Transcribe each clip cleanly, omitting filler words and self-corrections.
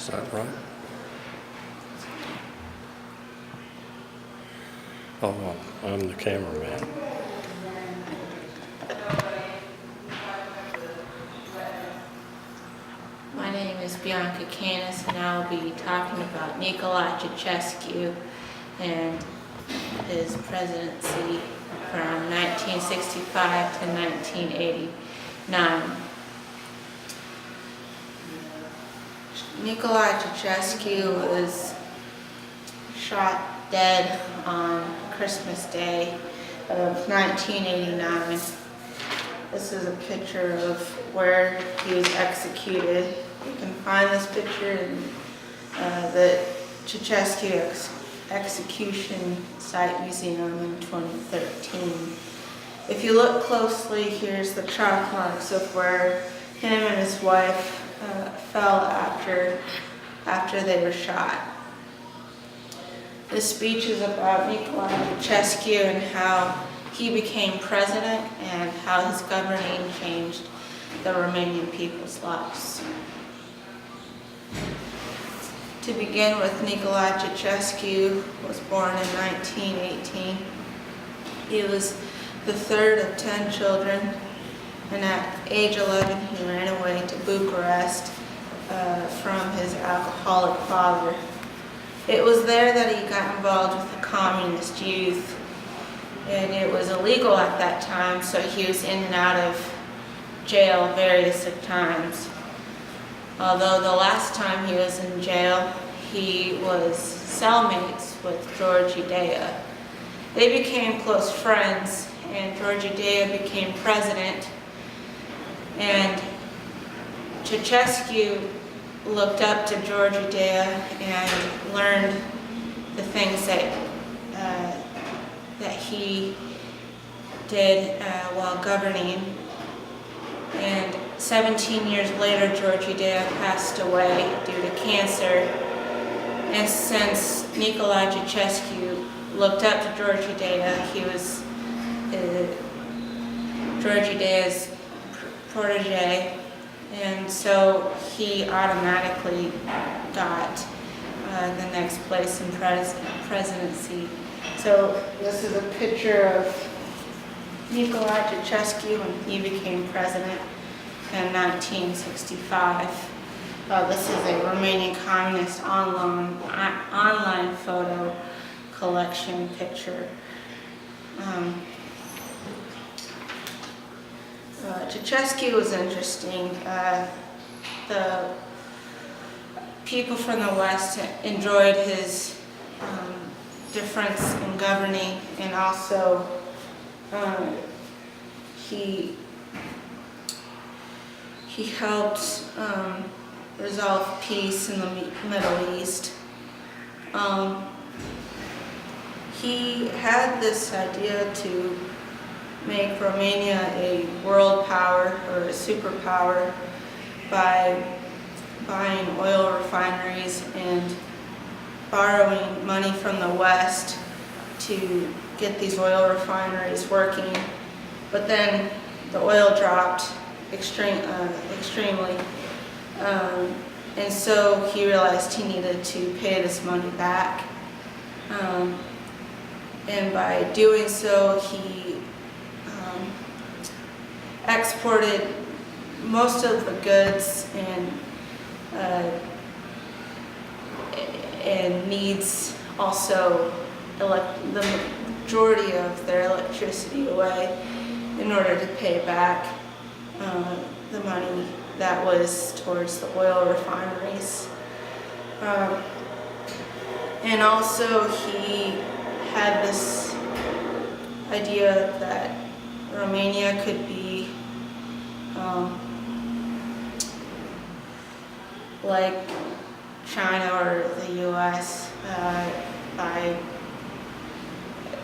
Is that right? Oh, I'm the cameraman. My name is Bianca Canis, and I'll be talking about Nicolae Ceausescu and his presidency from 1965 to 1989. Nicolae Ceausescu was shot dead on Christmas Day of 1989. This is a picture of where he was executed. You can find this picture in the Ceausescu Execution Site Museum in 2013. If you look closely, here's the chalk marks of where him and his wife fell after they were shot. This speech is about Nicolae Ceausescu and how he became president and how his governing changed the Romanian people's lives. To begin with, Nicolae Ceausescu was born in 1918. He was the third of 10 children, and at age 11 he ran away to Bucharest from his alcoholic father. It was there that he got involved with the communist youth, and it was illegal at that time, so he was in and out of jail various times. Although the last time he was in jail, he was cellmates with George Dea. They became close friends, and George Dea became president, and Ceausescu looked up to George Dea and learned the things that he did while governing. And 17 years later, George Dea passed away due to cancer. And since Nicolae Ceausescu looked up to George Dea, he was George Dea's protege, and so he automatically got the next place in presidency. So this is a picture of Nicolae Ceausescu when he became president in 1965. This is a Romanian communist online photo collection picture. Ceausescu was interesting. The people from the West enjoyed his difference in governing, and also he helped resolve peace in the Middle East. He had this idea to make Romania a world power or a superpower by buying oil refineries and borrowing money from the West to get these oil refineries working. But then the oil dropped extremely, and so he realized he needed to pay this money back. And by doing so, he exported most of the goods and needs also the majority of their electricity away in order to pay back the money that was towards the oil refineries. And also he had this idea that Romania could be like China or the US,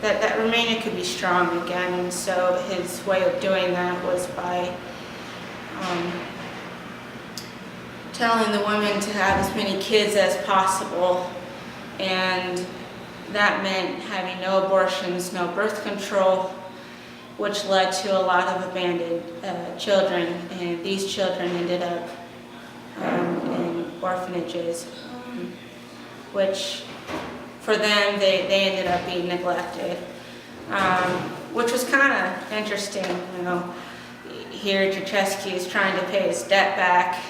that Romania could be strong again, and so his way of doing that was by telling the women to have as many kids as possible, and that meant having no abortions, no birth control, which led to a lot of abandoned children, and these children ended up in orphanages, which for them, they ended up being neglected, which was kind of interesting. Here Ceausescu is trying to pay his debt back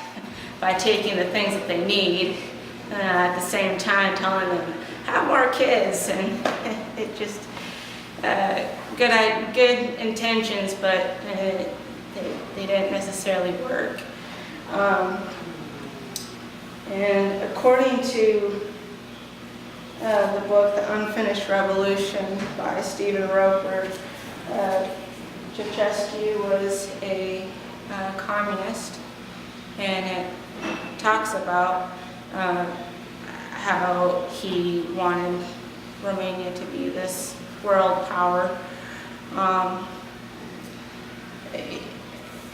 by taking the things that they need, at the same time telling them, have more kids, and it just, good intentions, but they didn't necessarily work. And according to the book, The Unfinished Revolution by Stephen Roper, Ceausescu was a communist, and it talks about how he wanted Romania to be this world power.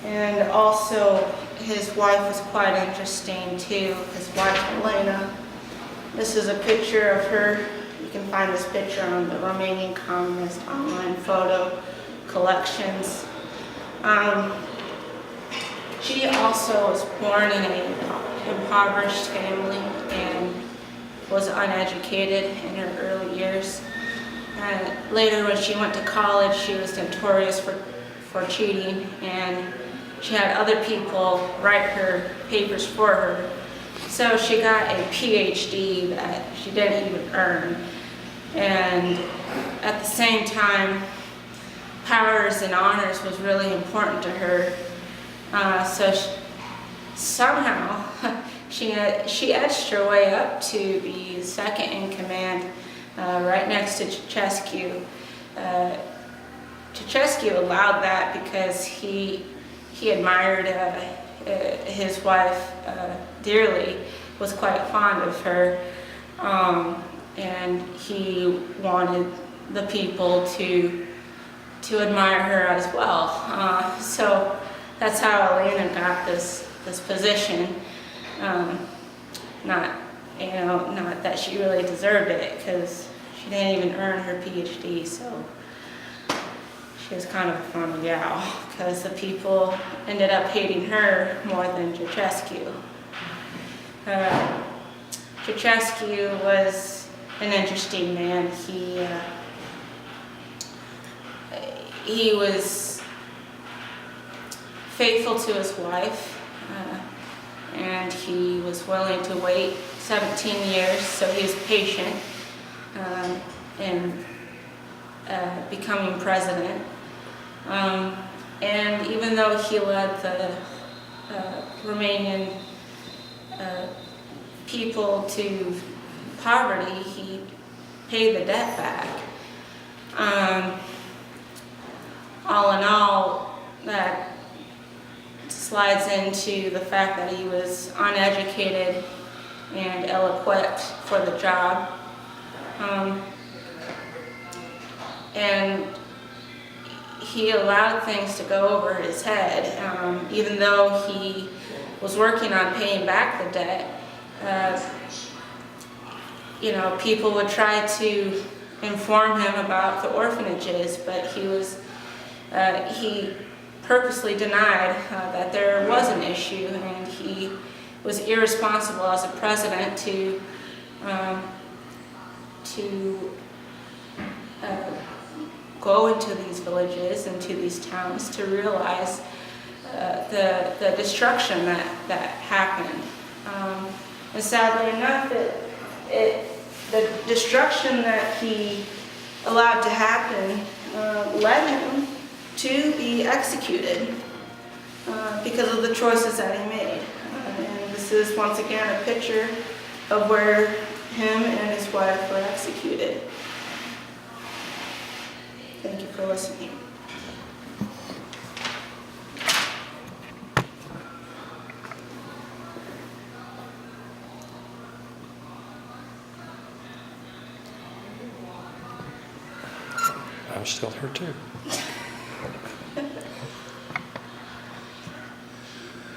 And also his wife was quite interesting too, his wife Elena. This is a picture of her. You can find this picture on the Romanian Communist online photo collections. She also was born in an impoverished family and was uneducated in her early years. Later, when she went to college, she was notorious for cheating, and she had other people write her papers for her. So she got a PhD that she didn't even earn. And at the same time, powers and honors was really important to her. Somehow she edged her way up to be second in command, right next to Ceausescu. Ceausescu allowed that because he admired his wife dearly, was quite fond of her, and he wanted the people to admire her as well. So that's how Elena got this position. Not that she really deserved it, because she didn't even earn her PhD. So she was kind of a fun gal, because the people ended up hating her more than Ceausescu. Ceausescu was an interesting man. He was faithful to his wife, and he was willing to wait 17 years, so he was patient in becoming president. And even though he led the Romanian people to poverty, he paid the debt back. All in all, that slides into the fact that he was uneducated and ill-equipped for the job. And he allowed things to go over his head. Even though he was working on paying back the debt, people would try to inform him about the orphanages, but he purposely denied that there was an issue, and he was irresponsible as a president to go into these villages and to these towns to realize the destruction that happened. And sadly enough, the destruction that he allowed to happen led him to be executed because of the choices that he made. And this is once again a picture of where him and his wife were executed. Thank you for listening. I'm still here too.